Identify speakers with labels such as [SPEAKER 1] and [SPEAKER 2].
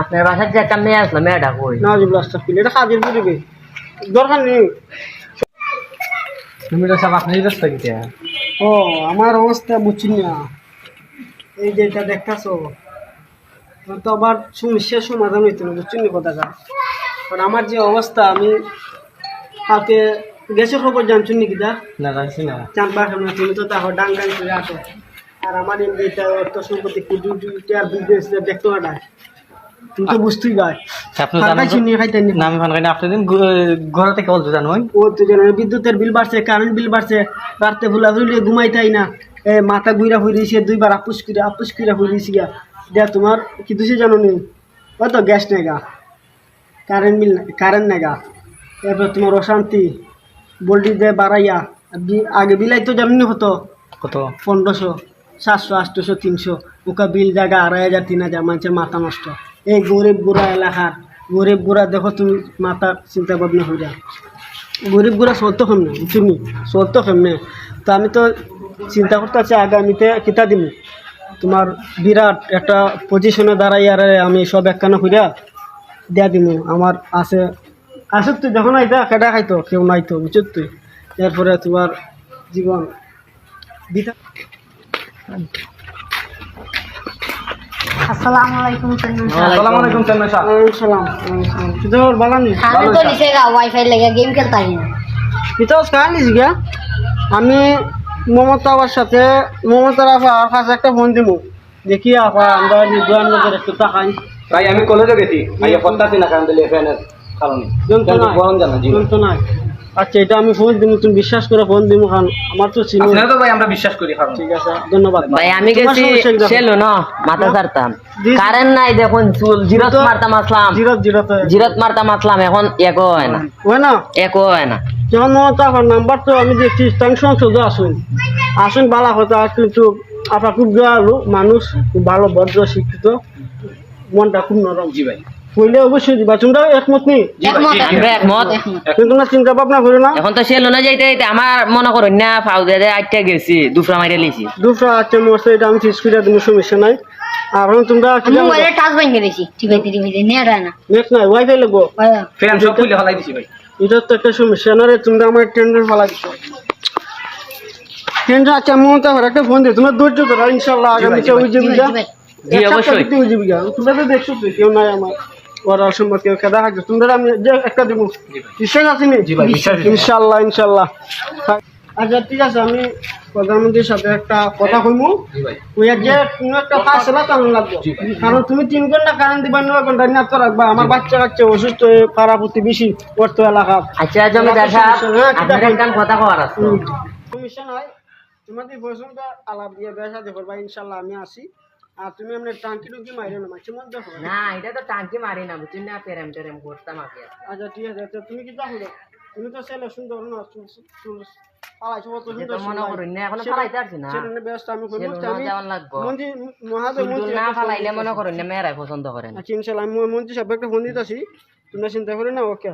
[SPEAKER 1] আপনার বাসার যে একটা মেয়ে আসলো মেয়েটা কই?
[SPEAKER 2] নাজিবুল আস্তাগফিরুল্লাহ, এটা কাজের বুঝবে দরকার নেই।
[SPEAKER 3] তুমি তো সব আপনি ব্যস্ত কি
[SPEAKER 2] ও আমার অবস্থা বুঝছি না, এই যে এটা দেখতেছো তো আবার সমস্যার সমাধান হইতো না, বুঝছি না কথাটা। কারণ আমার যে অবস্থা, আমি কাউকে গ্যাসের খবর জানছো নাকি দা?
[SPEAKER 3] না জানছি না।
[SPEAKER 2] জানবা কেন? তুমি তো তাহলে ডাং ডাং করে আসো। আর আমার এমনিটা অর্থ সম্পত্তি আর বিজনেস দেখতে পাঠায়, তুমি তো বুঝতেই পার।
[SPEAKER 3] আপনি জানেন না আমি ফোন করি আপনি দিন ঘর থেকে বলছো জানো
[SPEAKER 2] ও তো জানো বিদ্যুতের বিল বাড়ছে, কারেন্ট বিল বাড়ছে, রাতে ভুলা ভুলি ঘুমাইতাই না, মাথা ঘুরা ফুরিয়েছে, দুইবার আপুস করে ফুরিয়েছি গা। দেখ তোমার কি দুষে জানো নি, ও তো গ্যাস নেগা, কারেন্ট নেগা, এরপর তোমার অশান্তি, বল্টি দিয়ে বাড়াইয়া আগে বিলাই তো জানি হতো
[SPEAKER 3] কত
[SPEAKER 2] 1500, 700, 800, 300, ওকা বিল জায়গা 2500, 3000, মানুষের মাথা নষ্ট। এই গরিব বুড়া এলাকার গরিব বুড়া দেখো তুমি, মাথা চিন্তা ভাবনা হয়ে যায়। গরিব বুড়া চলতো কেমনে, তুমি চলতো কেমনে? তো আমি তো চিন্তা করতে আছি আগামীতে কিতা দিন তোমার বিরাট একটা পজিশনে দাঁড়াই, আর আমি সব একখানা হইয়া দেয়া দিব। আমার আছে তুই যখন আইতা কেটা খাইতো, কেউ নাইতো, বুঝছ তুই। এরপরে তোমার জীবন বিতা।
[SPEAKER 4] আসসালামু আলাইকুম
[SPEAKER 3] আসসালামু আলাইকুম সালাম
[SPEAKER 2] সালাম তুই বাগানি
[SPEAKER 4] আমি তো নিচে ওয়াইফাই লেগে গেম খেলতাই না।
[SPEAKER 2] পিতাস কাহিস গিয়া আমি মমতার সাথে মমতার আপার কাছে একটা ফোন দিব, দেখি আপা আমরা নির্বাচন করে একটু টাকাই।
[SPEAKER 3] ভাই আমি কলেজে গেছি আইয়া পড়তাছি না কারণ দিলে এফএনএর কারণে বরং জানা জি
[SPEAKER 2] না। আচ্ছা এটা আমি ফোন দিব, তুমি বিশ্বাস করে ফোন দিব, কারণ আমার তো চিনি।
[SPEAKER 3] আপনারা তো ভাই আমরা বিশ্বাস করি কারণ
[SPEAKER 2] ঠিক আছে, ধন্যবাদ
[SPEAKER 1] ভাই আমি
[SPEAKER 2] তোমার
[SPEAKER 1] গেছি
[SPEAKER 2] সমস্যা কি দেখো?
[SPEAKER 1] সেলো না মাথা ছাড়তাম,
[SPEAKER 2] জি।
[SPEAKER 1] কারেন্ট নাই দেখুন, চুল জিরত মারতাম আসলাম, জিরত মারতাম আসলাম, এখন একও হয় না,
[SPEAKER 2] হয় না
[SPEAKER 1] একও হয় না।
[SPEAKER 2] যখন মমতা আপার নাম্বার তো আমি দেখছি সংসদে আসুন বালা কথা, কিন্তু আপনার খুব দয়ালু মানুষ, খুব ভালো ভদ্র শিক্ষিত, মনটা খুব নরম।
[SPEAKER 3] জি ভাই
[SPEAKER 2] হইলে অবশ্যই দিবা, তোমরা একমত নেই?
[SPEAKER 1] আমরা একমত।
[SPEAKER 2] কিন্তু না চিন্তা ভাবনা করো না।
[SPEAKER 1] এখন তো সেলো না যাইতে যাইতে আমার মনে করুন না ফাউজে আটটা গেছি, দুফরা মাইরে লিছি।
[SPEAKER 2] দুপুর আচ্ছা মোটে এটা আমি ঠিক করে দিব, সমস্যা নাই। আর এখন তোমরা
[SPEAKER 4] আমি মোবাইলে টাচ বাইন্ধে দিছি, টিপাইতে নেট হয় না।
[SPEAKER 2] নেট নাই, ওয়াইফাই লাগবো।
[SPEAKER 3] ফ্যান সব খুলে ফলাই দিছি ভাই।
[SPEAKER 2] এটা তো একটা সমস্যা না রে, তোমরা আমার টেন্ডার ফেলা দিচ্ছ। টেন্ডার আচ্ছা মমতা আবার একটা ফোন দিয়ে তোমার ধৈর্য ধরো, ইনশাল্লাহ আগামীতে ওই যে বুঝা
[SPEAKER 1] জি অবশ্যই।
[SPEAKER 2] তোমরা তো দেখছো তুই কেউ নাই আমার ওরা অসম্ভব কেউ খেদা থাকছে, তোমরা আমি যে একটা দিব বিশ্বাস আছে নি? ইনশাল্লাহ ইনশাল্লাহ। আচ্ছা ঠিক আছে, আমি প্রধানমন্ত্রীর সাথে একটা কথা কইমু, ওই যে কোনো একটা ফাঁসলা কেমন লাগবে, কারণ তুমি 3 ঘন্টা কারেন্ট দিবা, 9 ঘন্টা নিয়ে তো রাখবা। আমার বাচ্চা কাচ্চা অসুস্থ হয়ে পাড়া প্রতিবেশী করতে এলাকা।
[SPEAKER 1] আচ্ছা জমিদার সাহেব আপনার একটা কথা কওয়ার আছে।
[SPEAKER 2] সমস্যা নাই, তোমাদের পছন্দ আলাপ দিয়ে বেসা দেখো ভাই, ইনশাল্লাহ আমি আসি। আর তুমি এমনি টাঙ্কি টুঙ্কি মাইরো না, মাঝে মধ্যে দেখো।
[SPEAKER 1] না এটা তো টাঙ্কি মারি না, বুঝছেন না, প্রেম টেরেম করতাম আগে।
[SPEAKER 2] আচ্ছা ঠিক আছে, তো তুমি কি দেখো, তুমি তো ছেলে সুন্দর না, পালাইছো কত সুন্দর,
[SPEAKER 1] মনে করুন না এখনো ফালাইতে পারছি না,
[SPEAKER 2] ছেলে ব্যস্ত আমি কইব
[SPEAKER 1] সেলো না যাওয়ার লাগবো।
[SPEAKER 2] মন্ত্রী মহাদেব
[SPEAKER 1] চুল না ফালাইলে মনে করুন না মেয়েরাই পছন্দ করেন।
[SPEAKER 2] আচ্ছা ইনশাল্লাহ আমি মন্ত্রী সাহেব একটা ফোন দিতেছি, তোমরা চিন্তা করো না। ওকে।